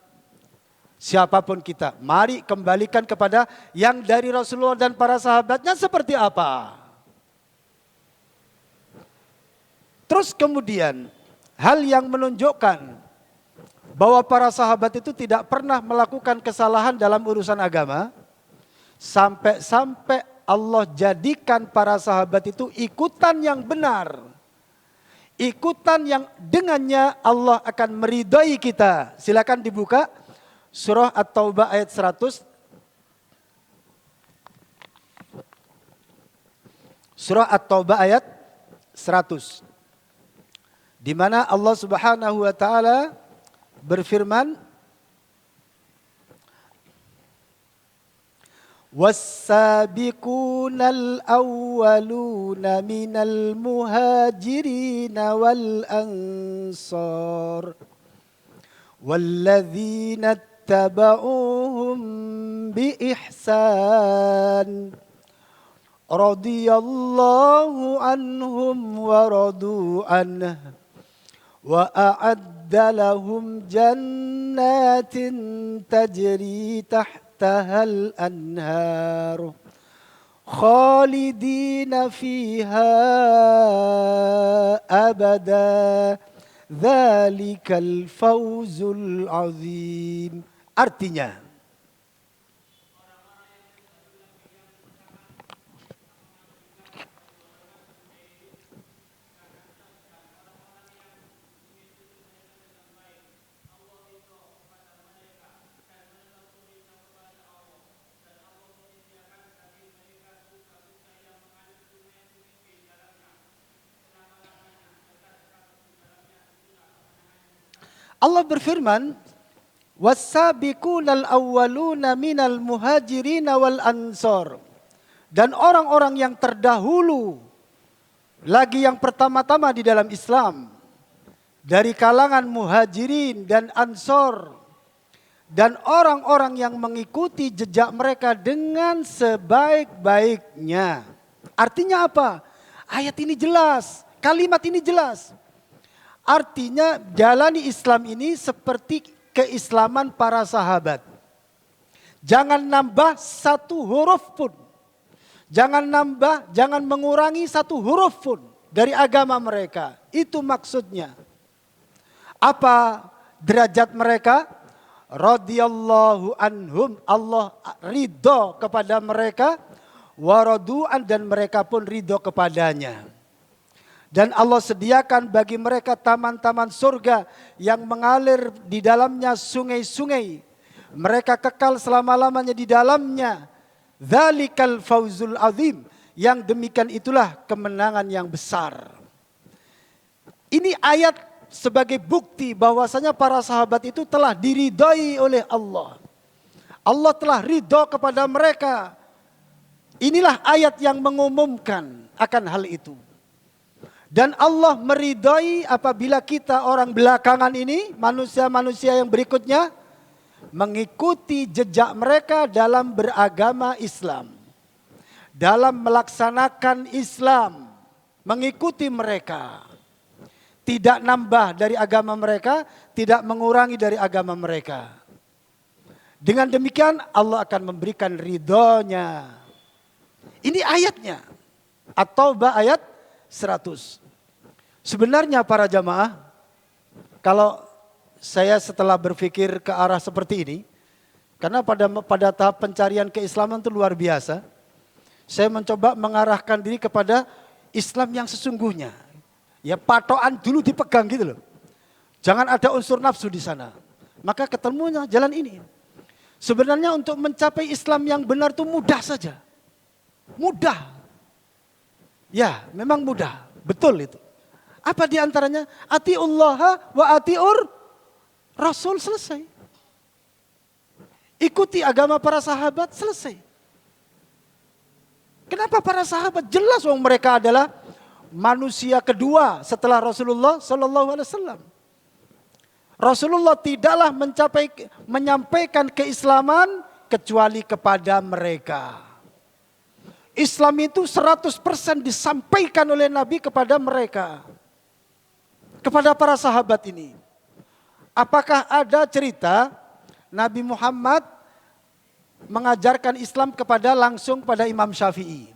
Siapapun kita. Mari kembalikan kepada yang dari Rasulullah dan para sahabatnya seperti apa. Terus kemudian hal yang menunjukkan bahwa para sahabat itu tidak pernah melakukan kesalahan dalam urusan agama, sampai-sampai Allah jadikan para sahabat itu ikutan yang benar. Ikutan yang dengannya Allah akan meridai kita. Silakan dibuka surah At-Taubah ayat 100. Surah At-Taubah ayat 100. Di mana Allah Subhanahu wa taala berfirman, "Was-sabiqunal awwaluna minal muhajirin wal ansar walladzina ittaba'uuhum bi ihsan radhiyallahu anhum wa radu anhu wa a'adda lahum jannatin tajri tahtahal anhar khalidina fiha abada dzalikal fawzul azim." Artinya, Allah berfirman, "Was-sabiqunal awwaluna minal muhajirin wal ansar." Dan orang-orang yang terdahulu, lagi yang pertama-tama di dalam Islam, dari kalangan muhajirin dan ansor, dan orang-orang yang mengikuti jejak mereka dengan sebaik-baiknya. Artinya apa? Ayat ini jelas, kalimat ini jelas. Artinya jalani Islam ini seperti keislaman para sahabat. Jangan nambah satu huruf pun. Jangan nambah, jangan mengurangi satu huruf pun dari agama mereka. Itu maksudnya. Apa derajat mereka? Radhiyallahu anhum. Allah ridho kepada mereka. Waradu'an, dan mereka pun ridho kepadanya. Dan Allah sediakan bagi mereka taman-taman surga yang mengalir di dalamnya sungai-sungai. Mereka kekal selama-lamanya di dalamnya. Dzalikal fawzul azim. Yang demikian itulah kemenangan yang besar. Ini ayat sebagai bukti bahwasanya para sahabat itu telah diridhai oleh Allah. Allah telah ridho kepada mereka. Inilah ayat yang mengumumkan akan hal itu. Dan Allah meridai apabila kita orang belakangan ini, manusia-manusia yang berikutnya, mengikuti jejak mereka dalam beragama Islam. Dalam melaksanakan Islam, mengikuti mereka. Tidak nambah dari agama mereka, tidak mengurangi dari agama mereka. Dengan demikian Allah akan memberikan ridhonya. Ini ayatnya. At-Taubah ayat 100. Sebenarnya para jamaah, kalau saya setelah berpikir ke arah seperti ini, karena pada tahap pencarian keislaman itu luar biasa, saya mencoba mengarahkan diri kepada Islam yang sesungguhnya. Ya, patokan dulu dipegang gitu loh. Jangan ada unsur nafsu di sana. Maka ketemunya jalan ini. Sebenarnya untuk mencapai Islam yang benar itu mudah saja. Mudah. Ya, memang mudah. Betul itu. Apa diantaranya? Atiullaha wa atiur Rasul, selesai. Ikuti agama para sahabat, selesai. Kenapa para sahabat? Jelas wong mereka adalah manusia kedua setelah Rasulullah Sallallahu Alaihi Wasallam. Rasulullah tidaklah menyampaikan keislaman kecuali kepada mereka. Islam itu 100% disampaikan oleh Nabi kepada mereka. Kepada para sahabat ini. Apakah ada cerita Nabi Muhammad mengajarkan Islam langsung pada Imam Syafi'i?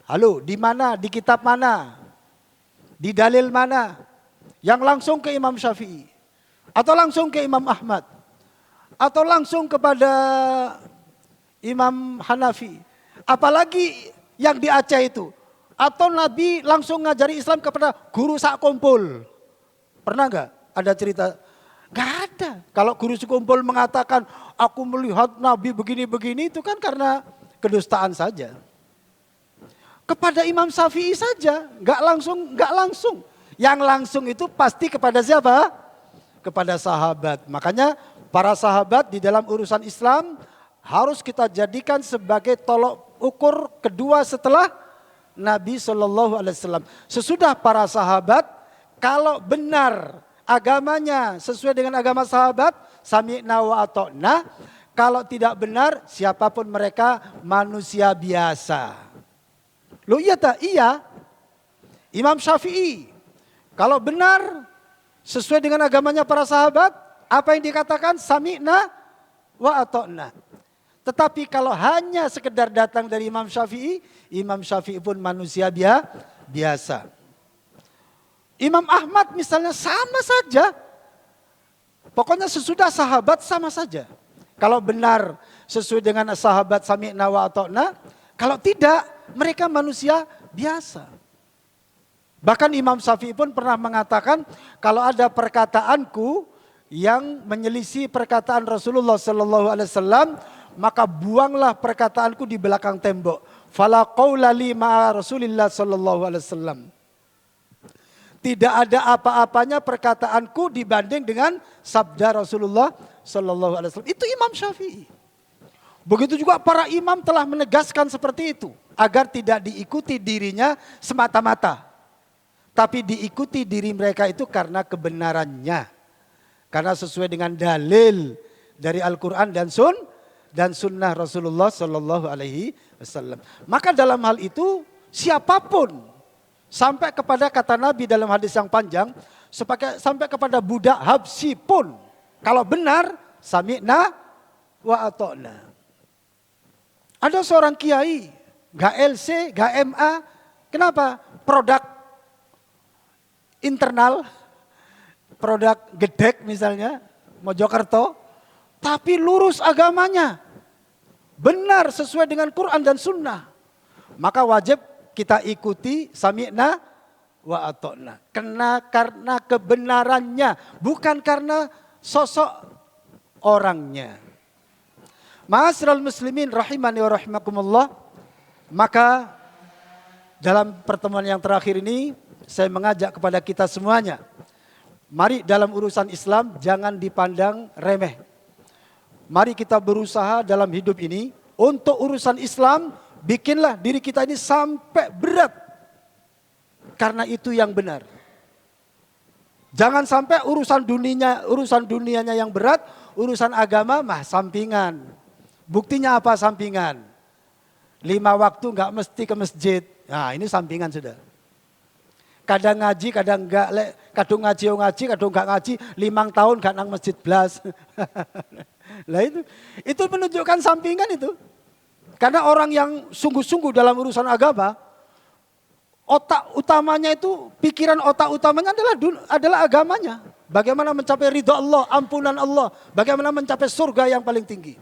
Halo, di mana? Di kitab mana? Di dalil mana? Yang langsung ke Imam Syafi'i. Atau langsung ke Imam Ahmad. Atau langsung kepada Imam Hanafi. Apalagi yang di Aceh itu. Atau Nabi langsung ngajari Islam kepada guru sak kumpul. Pernah nggak ada cerita? Nggak ada. Kalau guru sekumpul mengatakan aku melihat Nabi begini-begini itu kan karena kedustaan saja. Kepada Imam Syafi'i saja, nggak langsung. Yang langsung itu pasti kepada siapa? Kepada sahabat. Makanya para sahabat di dalam urusan Islam harus kita jadikan sebagai tolok ukur kedua setelah Nabi SAW. Sesudah para sahabat, kalau benar agamanya sesuai dengan agama sahabat, sami'na wa ata'na. Kalau tidak benar, siapapun mereka manusia biasa. Loh iya tak? Iya. Imam Syafi'i, kalau benar sesuai dengan agamanya para sahabat, apa yang dikatakan? Sami'na wa ata'na. Tetapi kalau hanya sekedar datang dari Imam Syafi'i pun manusia biasa. Imam Ahmad misalnya sama saja. Pokoknya sesudah sahabat sama saja. Kalau benar sesuai dengan sahabat sami'na wa ata'na. Kalau tidak, mereka manusia biasa. Bahkan Imam Syafi'i pun pernah mengatakan, kalau ada perkataanku yang menyelisih perkataan Rasulullah SAW, maka buanglah perkataanku di belakang tembok. Fala qaula li ma'a Rasulillah SAW. Tidak ada apa-apanya perkataanku dibanding dengan sabda Rasulullah SAW. Itu Imam Syafi'i. Begitu juga para imam telah menegaskan seperti itu. Agar tidak diikuti dirinya semata-mata. Tapi diikuti diri mereka itu karena kebenarannya. Karena sesuai dengan dalil dari Al-Quran dan sunnah Rasulullah SAW. Maka dalam hal itu siapapun, sampai kepada kata Nabi dalam hadis yang panjang, sampai kepada budak Habsyi pun, kalau benar, sami'na wa ata'na. Ada seorang kiai, gak LC, gak MA, kenapa? Produk internal, produk gedek misalnya, Mojokerto, tapi lurus agamanya, benar sesuai dengan Quran dan Sunnah. Maka wajib kita ikuti sami'na wa ata'na. Karena kebenarannya, bukan karena sosok orangnya. Ma'asyiral muslimin rahimani wa rahimakumullah. Maka dalam pertemuan yang terakhir ini saya mengajak kepada kita semuanya, mari dalam urusan Islam jangan dipandang remeh. Mari kita berusaha dalam hidup ini untuk urusan Islam, bikinlah diri kita ini sampai berat. Karena itu yang benar. Jangan sampai urusan dunianya yang berat, urusan agama mah sampingan. Buktinya apa sampingan? 5 waktu nggak mesti ke masjid. Nah ini sampingan sudah. Kadang ngaji, kadang enggak. Kadang ngaji, kadang enggak ngaji. 5 tahun gak nang masjid belas. Lah itu menunjukkan sampingan itu. Karena orang yang sungguh-sungguh dalam urusan agama, otak utamanya itu, pikiran otak utamanya adalah agamanya. Bagaimana mencapai ridha Allah, ampunan Allah. Bagaimana mencapai surga yang paling tinggi.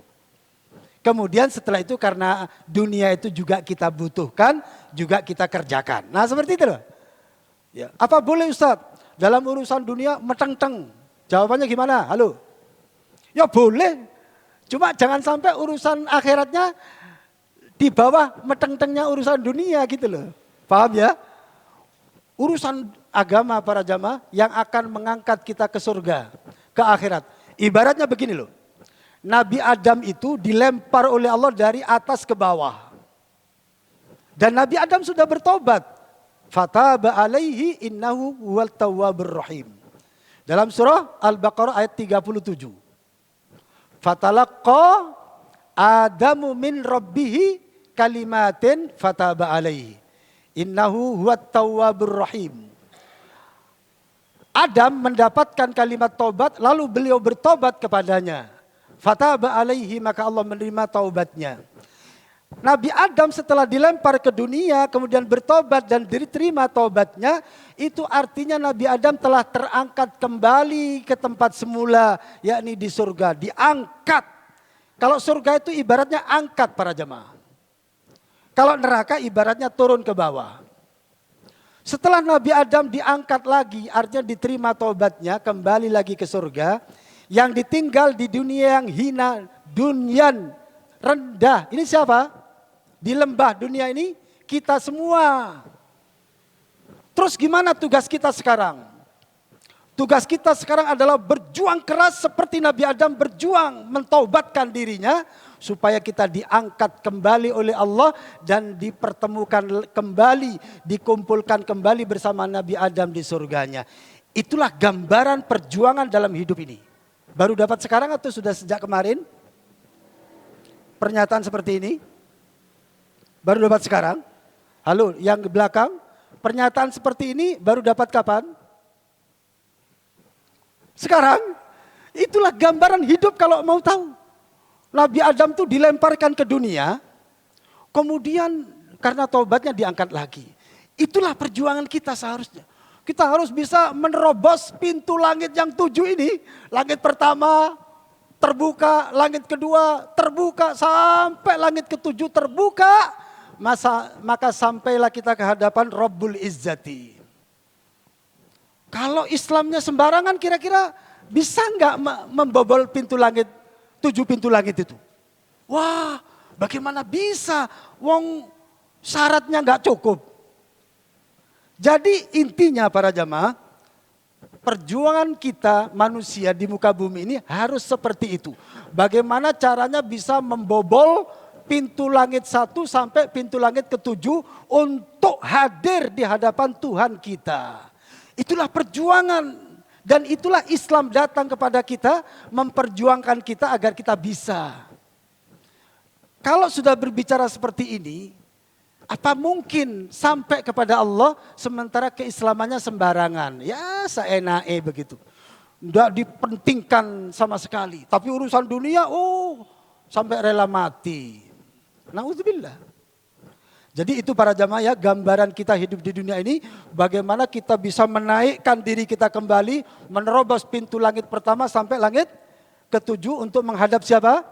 Kemudian setelah itu karena dunia itu juga kita butuhkan, juga kita kerjakan. Nah seperti itu loh. Ya. Apa boleh Ustadz dalam urusan dunia meteng-teng? Jawabannya gimana? Halo? Ya boleh. Cuma jangan sampai urusan akhiratnya di bawah meteng-tengnya urusan dunia gitu loh. Paham ya? Urusan agama para jamaah yang akan mengangkat kita ke surga, ke akhirat. Ibaratnya begini loh. Nabi Adam itu dilempar oleh Allah dari atas ke bawah. Dan Nabi Adam sudah bertobat. Fataba alaihi innahu huwal tawwabur rahim. Dalam surah Al-Baqarah ayat 37. Fatalaqqa Adamu min rabbihi kalimatin fataba alaihi. Innahu huwat tawwabur rahim. Adam mendapatkan kalimat taubat lalu beliau bertobat kepadanya. Fataba alaihi maka Allah menerima taubatnya. Nabi Adam setelah dilempar ke dunia, kemudian bertobat dan diterima tobatnya, itu artinya Nabi Adam telah terangkat kembali ke tempat semula, yakni di surga, diangkat. Kalau surga itu ibaratnya angkat para jemaah. Kalau neraka ibaratnya turun ke bawah. Setelah Nabi Adam diangkat lagi, artinya diterima tobatnya, kembali lagi ke surga. Yang ditinggal di dunia yang hina, dunyan rendah. Ini siapa? Di lembah dunia ini kita semua. Terus gimana tugas kita sekarang? Tugas kita sekarang adalah berjuang keras seperti Nabi Adam berjuang mentaubatkan dirinya. Supaya kita diangkat kembali oleh Allah dan dipertemukan kembali, dikumpulkan kembali bersama Nabi Adam di surganya. Itulah gambaran perjuangan dalam hidup ini. Baru dapat sekarang atau sudah sejak kemarin? Pernyataan seperti ini? Baru dapat sekarang? Halo, yang di belakang, pernyataan seperti ini baru dapat kapan? Sekarang? Itulah gambaran hidup kalau mau tahu. Nabi Adam itu dilemparkan ke dunia, kemudian karena taubatnya diangkat lagi. Itulah perjuangan kita seharusnya. Kita harus bisa menerobos pintu langit yang 7 ini. Langit pertama terbuka, langit kedua terbuka, sampai langit ke-7 terbuka. Maka sampailah kita ke hadapan Rabbul Izzati. Kalau Islamnya sembarangan, kira-kira bisa nggak membobol pintu langit? 7 pintu langit itu. Wah, bagaimana bisa? Wong syaratnya nggak cukup. Jadi intinya para jamaah, perjuangan kita manusia di muka bumi ini harus seperti itu. Bagaimana caranya bisa membobol pintu langit 1 sampai pintu langit ke-7 untuk hadir di hadapan Tuhan kita. Itulah perjuangan. Dan itulah Islam datang kepada kita, memperjuangkan kita agar kita bisa. Kalau sudah berbicara seperti ini, apa mungkin sampai kepada Allah sementara keislamannya sembarangan? Ya seenaknya begitu. Tidak dipentingkan sama sekali. Tapi urusan dunia, sampai rela mati. Na'udzubillah. Jadi itu para jamaah ya, gambaran kita hidup di dunia ini, bagaimana kita bisa menaikkan diri kita kembali, menerobos pintu langit pertama sampai langit ke-7 untuk menghadap siapa?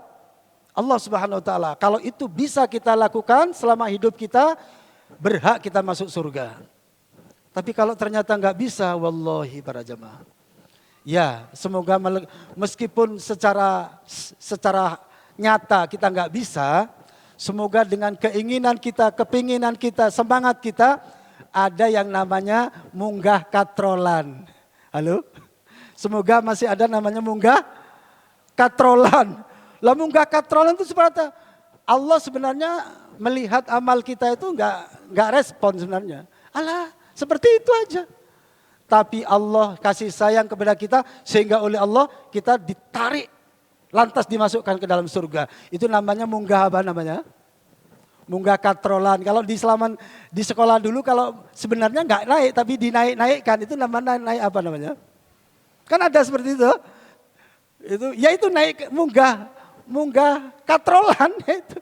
Allah Subhanahu wa taala. Kalau itu bisa kita lakukan selama hidup kita, berhak kita masuk surga. Tapi kalau ternyata nggak bisa, wallahi para jamaah. Ya, semoga meskipun secara nyata kita nggak bisa, semoga dengan keinginan kita, kepinginan kita, semangat kita, ada yang namanya munggah katrolan. Halo? Semoga masih ada namanya munggah katrolan. Lah munggah katrolan itu seperti Allah sebenarnya melihat amal kita itu enggak respon sebenarnya. Alah, seperti itu aja. Tapi Allah kasih sayang kepada kita sehingga oleh Allah kita ditarik lantas dimasukkan ke dalam surga. Itu namanya munggah apa namanya? Munggah katrolan. Kalau di sekolah dulu kalau sebenarnya nggak naik tapi dinaik-naikkan itu namanya naik apa namanya? Kan ada seperti itu. Itu naik munggah katrolan itu.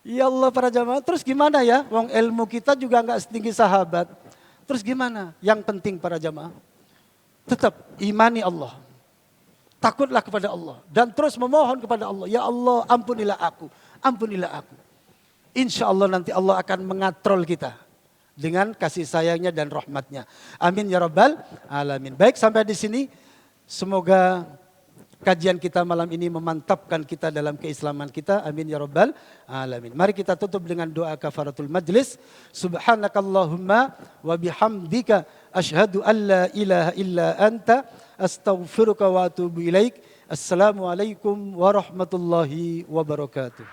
Ya Allah para jamaah. Terus gimana ya? Wong ilmu kita juga nggak setinggi sahabat. Terus gimana? Yang penting para jamaah tetap imani Allah. Takutlah kepada Allah dan terus memohon kepada Allah. Ya Allah, ampunilah aku. Ampunilah aku. Insya Allah nanti Allah akan mengatrol kita dengan kasih sayangnya dan rahmatnya. Amin ya rabbal alamin. Baik, sampai di sini semoga kajian kita malam ini memantapkan kita dalam keislaman kita. Amin ya rabbal alamin. Mari kita tutup dengan doa kafaratul majlis. Subhanakallahumma wa bihamdika asyhadu an la ilaha illa anta astaghfiruka wa atubu ilaik. Assalamualaikum warahmatullahi wabarakatuh.